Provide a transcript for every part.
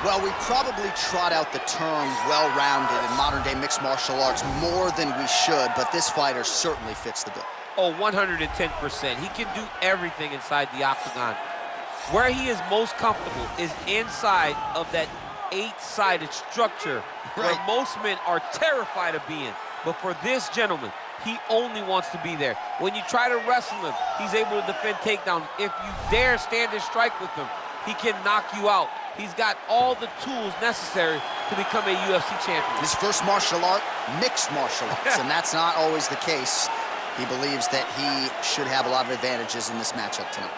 Well, we probably trot out the term well-rounded in modern-day mixed martial arts more than we should, but this fighter certainly fits the bill. Oh, 110%. He can do everything inside the octagon. Where he is most comfortable is inside of that 8-sided structure where most men are terrified of being. But for this gentleman, he only wants to be there. When you try to wrestle him, he's able to defend takedowns. If you dare stand and strike with him, he can knock you out. He's got all the tools necessary to become a UFC champion. His first martial art, mixed martial arts, and that's not always the case. He believes that he should have a lot of advantages in this matchup tonight.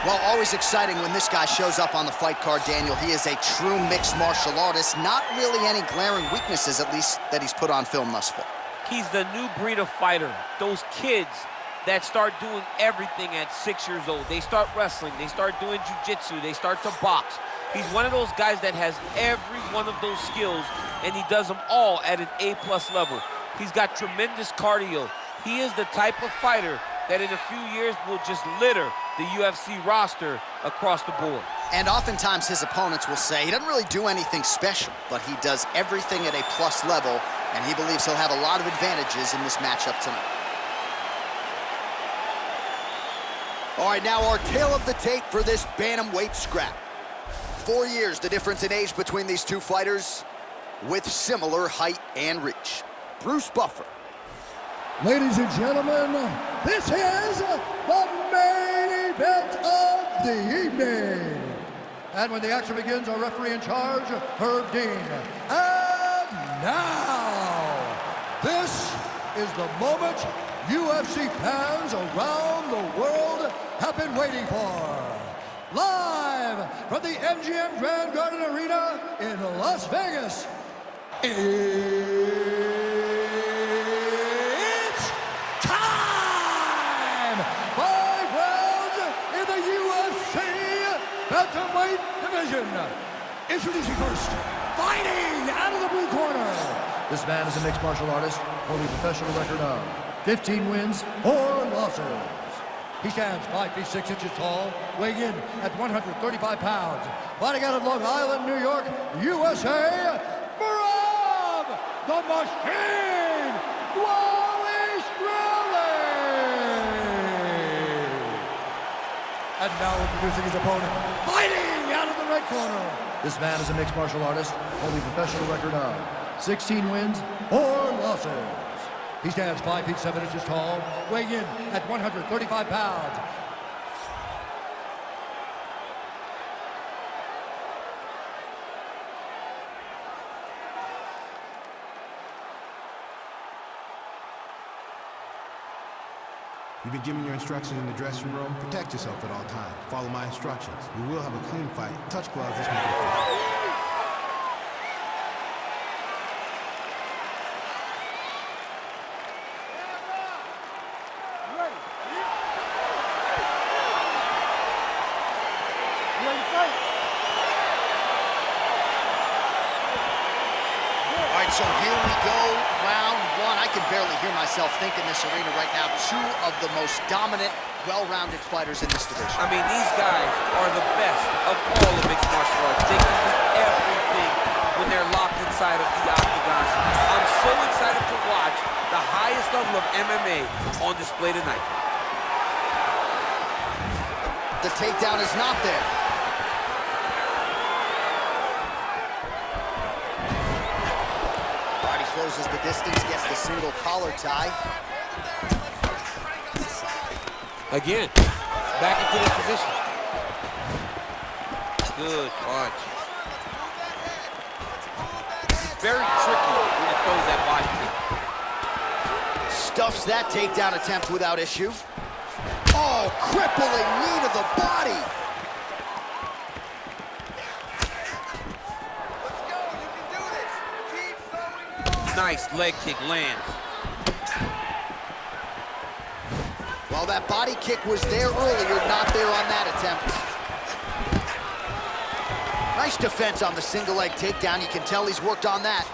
Well, always exciting when this guy shows up on the fight card, Daniel. He is a true mixed martial artist. Not really any glaring weaknesses, at least, that he's put on film thus far. He's the new breed of fighter. Those kids that start doing everything at 6 years old. They start wrestling, they start doing jiu-jitsu, they start to box. He's one of those guys that has every one of those skills, and he does them all at an A+ level. He's got tremendous cardio. He is the type of fighter that in a few years will just litter the UFC roster across the board. And oftentimes his opponents will say he doesn't really do anything special, but he does everything at a plus level, and he believes he'll have a lot of advantages in this matchup tonight. All right, now our tale of the tape for this bantamweight scrap. 4 years, the difference in age between these two fighters, with similar height and reach. Bruce Buffer. Ladies and gentlemen, this is the main event of the evening. And when the action begins, our referee in charge, Herb Dean. And now, this is the moment UFC fans around the world have been waiting for. Live from the MGM Grand Garden Arena in Las Vegas. Bantamweight division. Introducing first, fighting out of the blue corner. This man is a mixed martial artist, holding a professional record of 15 wins, 4 losses. He stands 5 feet 6 inches tall, weighing in at 135 pounds. Fighting out of Long Island, New York, USA, Merab the Machine Dvalishvili. And now introducing his opponent, fighting out of the red corner. This man is a mixed martial artist, holding a professional record of 16 wins, 4 losses. He stands 5 feet 7 inches tall, weighing in at 135 pounds. You've been given your instructions in the dressing room. Protect yourself at all times. Follow my instructions. We will have a clean fight. Touch gloves, let's make it fair. So here we go, round one. I can barely hear myself think in this arena right now. Two of the most dominant, well-rounded fighters in this division. I mean, these guys are the best of all the mixed martial arts. They can do everything when they're locked inside of the octagon. I'm so excited to watch the highest level of MMA on display tonight. The takedown is not there. Closes the distance, gets the single collar tie. Again, back into this position. Good punch. It's very tricky when he throws that body kick. Stuffs that takedown attempt without issue. Oh, crippling knee to the body. Nice leg kick lands. Well, that body kick was there earlier, not there on that attempt. Nice defense on the single leg takedown. You can tell he's worked on that.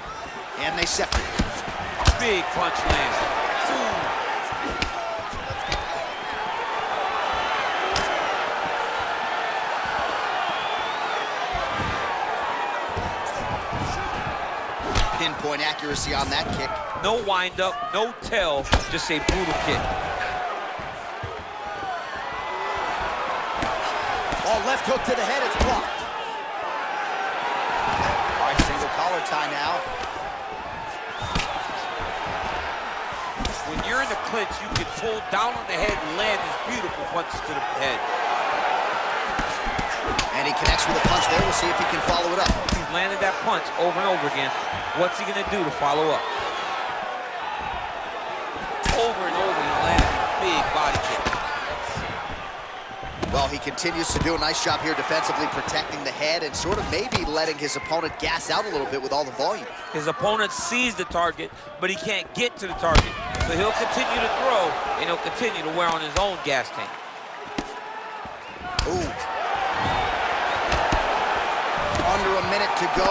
And they separate. Big punch lands. 2, pinpoint accuracy on that kick. No wind-up, no tell, just a brutal kick. Oh, left hook to the head, it's blocked. All right, single collar tie now. When you're in the clinch, you can pull down on the head and land these beautiful punches to the head. And he connects with a punch there. We'll see if he can follow it up. He's landed that punch over and over again. What's he gonna do to follow up? Over and over, he landed a big body kick. Well, he continues to do a nice job here defensively, protecting the head and sort of maybe letting his opponent gas out a little bit with all the volume. His opponent sees the target, but he can't get to the target. So he'll continue to throw, and he'll continue to wear on his own gas tank. Ooh. Under a minute to go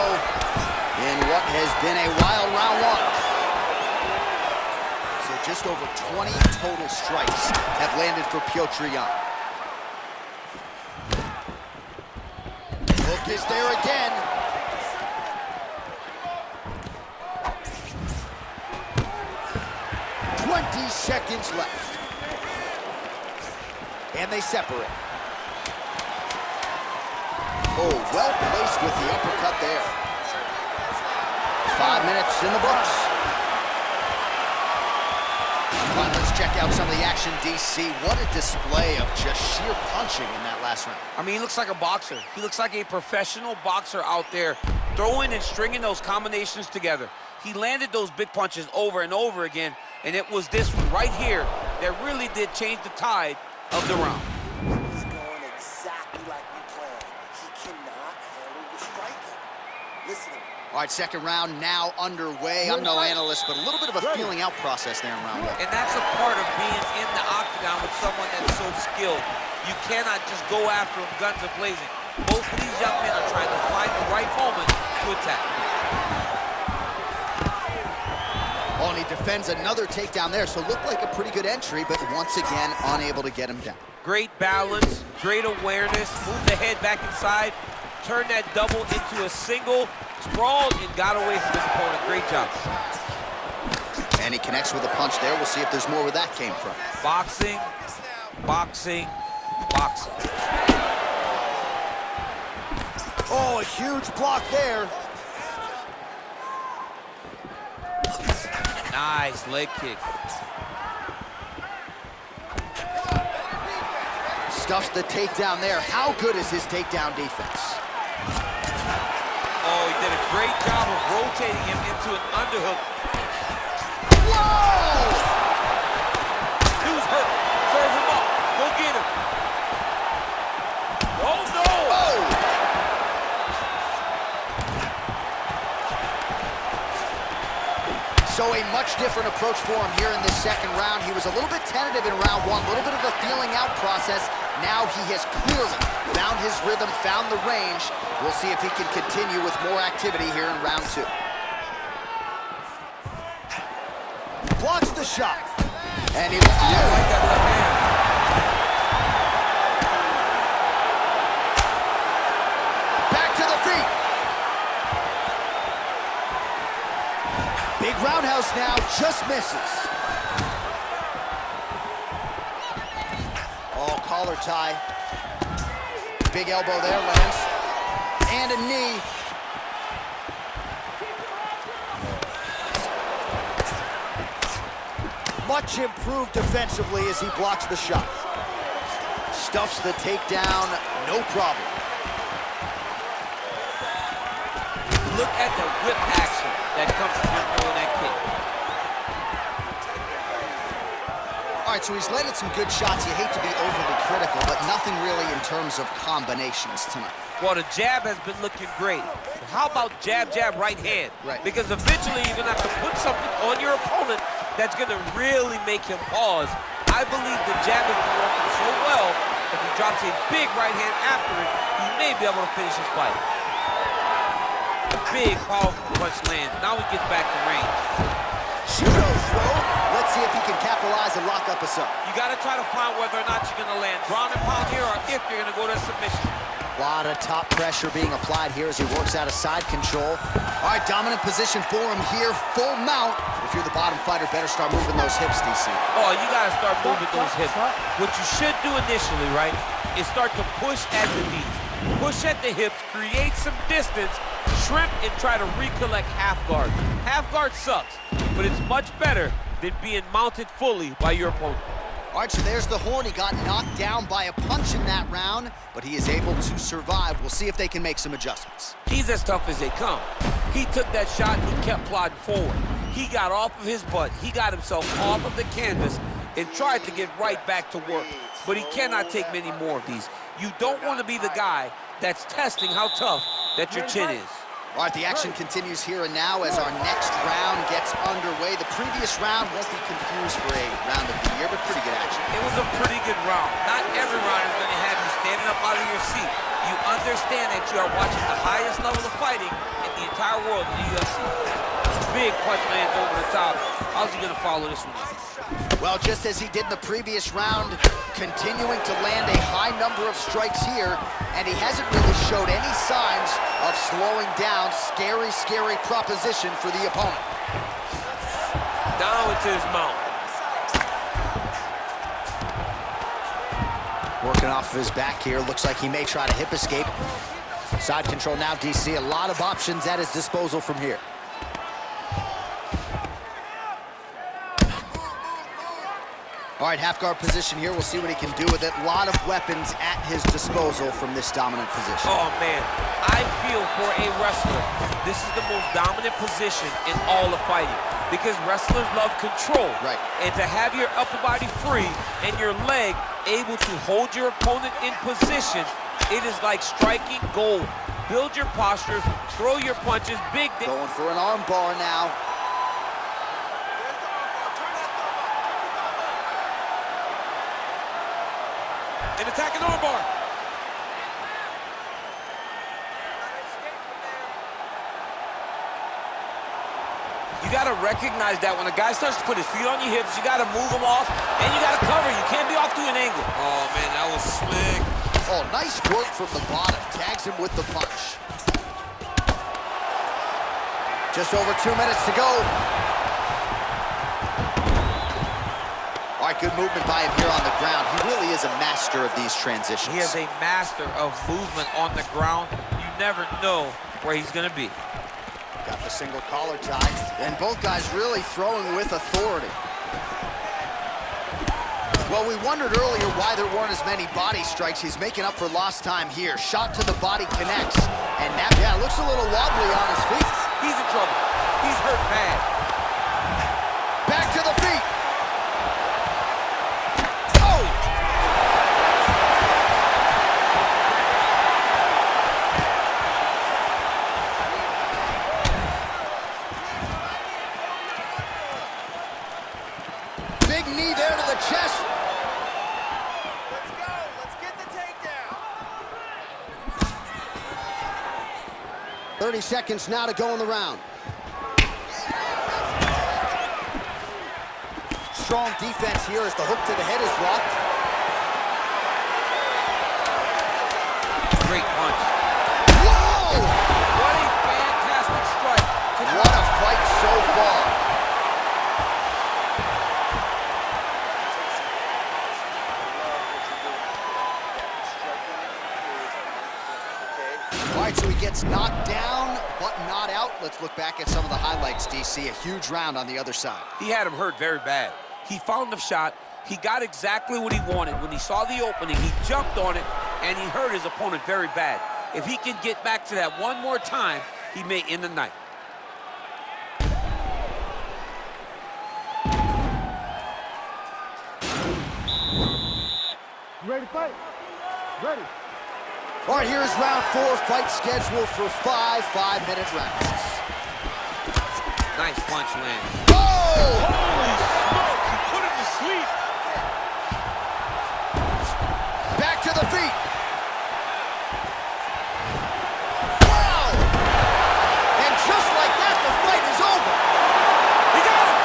in what has been a wild round one. So just over 20 total strikes have landed for Petr Yań. Hook is there again. Seconds left. And they separate. Oh, well placed with the uppercut there. 5 minutes in the books. All right, let's check out some of the action, DC. What a display of just sheer punching in that last round. I mean, he looks like a boxer. He looks like a professional boxer out there, throwing and stringing those combinations together. He landed those big punches over and over again, and it was this one right here that really did change the tide of the round. He's going exactly like we planned. He cannot handle the striking. Listen to me. All right, second round now underway. I'm no analyst, but a little bit of a feeling out process there in round one. And that's a part of being in the octagon with someone that's so skilled. You cannot just go after him guns a-blazing. Both of these young men are trying to find the right moment to attack. Oh, and he defends another takedown there, so looked like a pretty good entry, but once again, unable to get him down. Great balance, great awareness, moved the head back inside, turned that double into a single, sprawled, and got away from his opponent. Great job. And he connects with a punch there. We'll see if there's more where that came from. Boxing, boxing, boxing. Oh, a huge block there. Nice leg kick. Stuffs the takedown there. How good is his takedown defense? Oh, he did a great job of rotating him into an underhook. Whoa! Dude's hurt. Serve him up. Go get him. Oh, no! Oh! So a much different approach for him here in this second round. He was a little bit tentative in round one, a little bit of a feeling out process. Now he has clearly found his rhythm, found the range. We'll see if he can continue with more activity here in round two. Blocks the shot. And he... Oh! Like that left hand. Back to the feet. Big roundhouse now, just misses. Oh, collar tie. Big elbow there, lands. And a knee. Much improved defensively as he blocks the shot. Stuffs the takedown, no problem. Look at the whip action that comes from throwing that kick. All right, so he's landed some good shots. You hate to be overly critical, but nothing really in terms of combinations tonight. Well, the jab has been looking great. How about jab, jab, right hand? Right. Because eventually you're gonna have to put something on your opponent that's gonna really make him pause. I believe the jab has been working so well, if he drops a big right hand after it, he may be able to finish his fight. Big, powerful punch lands. Now he gets back to range. Judo throw. Let's see if he can capitalize and lock up a sub. You gotta try to find whether or not you're gonna land ground and pound here or if you're gonna go to submission. A lot of top pressure being applied here as he works out of side control. All right, dominant position for him here, full mount. If you're the bottom fighter, better start moving those hips, DC. Oh, you gotta start moving those hips. What you should do initially, right, is start to push at the knees. Push at the hips, create some distance, shrimp, and try to recollect half guard. Half guard sucks, but it's much better than being mounted fully by your opponent. All right, so there's the horn. He got knocked down by a punch in that round, but he is able to survive. We'll see if they can make some adjustments. He's as tough as they come. He took that shot and he kept plodding forward. He got off of his butt. He got himself off of the canvas and tried to get right back to work. But he cannot take many more of these. You don't want to be the guy that's testing how tough that your chin is. All right, the action continues here and now as our next round gets underway. The previous round won't be confused for a round of the year, but pretty good action. It was a pretty good round. Not every round is going to have you standing up out of your seat. You understand that you are watching the highest level of fighting in the entire world in the UFC. Big punch lands over the top. How's he going to follow this one up? Well, just as he did in the previous round, continuing to land a high number of strikes here, and he hasn't really showed any signs of slowing down. Scary, scary proposition for the opponent. Down into his mount. Working off of his back here. Looks like he may try to hip escape. Side control now, DC. A lot of options at his disposal from here. All right, half guard position here. We'll see what he can do with it. A lot of weapons at his disposal from this dominant position. Oh, man. I feel for a wrestler, this is the most dominant position in all of fighting because wrestlers love control. Right. And to have your upper body free and your leg able to hold your opponent in position, it is like striking gold. Build your posture, throw your punches, big... Going for an arm bar now. An attacking armbar. You got to recognize that when a guy starts to put his feet on your hips, you got to move him off, and you got to cover. You can't be off to an angle. Oh, man, that was slick. Oh, nice work from the bottom. Tags him with the punch. Just over 2 minutes to go. All right, good movement by him here on the ground. He really is a master of these transitions. He is a master of movement on the ground. You never know where he's going to be. Got the single collar tie, and both guys really throwing with authority. Well, we wondered earlier why there weren't as many body strikes. He's making up for lost time here. Shot to the body connects, and now, yeah, looks a little wobbly on his feet. He's in trouble. He's hurt bad. Back to the feet. Big knee there to the chest. Let's go. Let's get the takedown. 30 seconds now to go in the round. Strong defense here as the hook to the head is blocked. Great punch. Whoa! What a fantastic strike. What a fight so far. All right, so he gets knocked down, but not out. Let's look back at some of the highlights, DC. A huge round on the other side. He had him hurt very bad. He found the shot. He got exactly what he wanted. When he saw the opening, he jumped on it, and he hurt his opponent very bad. If he can get back to that one more time, he may end the night. You ready to fight? Ready. All right, here is round 4. Fight scheduled for 5 5-minute rounds. Nice punch land. Oh! Holy smoke! He put him to sleep. Back to the feet. Wow! And just like that, the fight is over. He got him!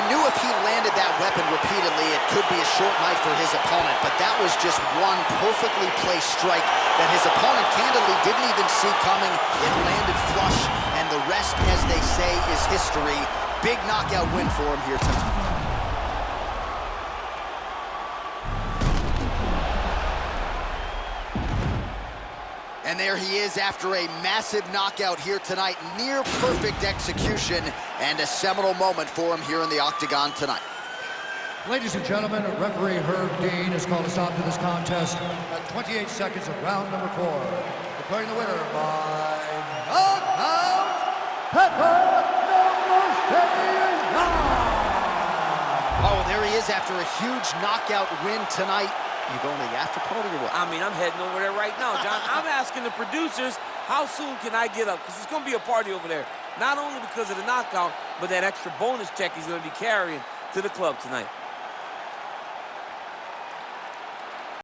You knew if he landed that weapon repeatedly, it could be a short night for his opponent, but that was just one perfectly placed strike that his opponent candidly didn't even see coming. It landed flush, and the rest, as they say, is history. Big knockout win for him here tonight. And there he is after a massive knockout here tonight. Near perfect execution and a seminal moment for him here in the octagon tonight. Ladies and gentlemen, referee Herb Dean has called a stop to this contest at 28 seconds of round number 4. Declaring the winner by knockout, Petr Yan. Oh, there he is after a huge knockout win tonight. You going to the after party or what? I mean, I'm heading over there right now, John. I'm asking the producers, how soon can I get up? Because it's going to be a party over there. Not only because of the knockout, but that extra bonus check he's going to be carrying to the club tonight.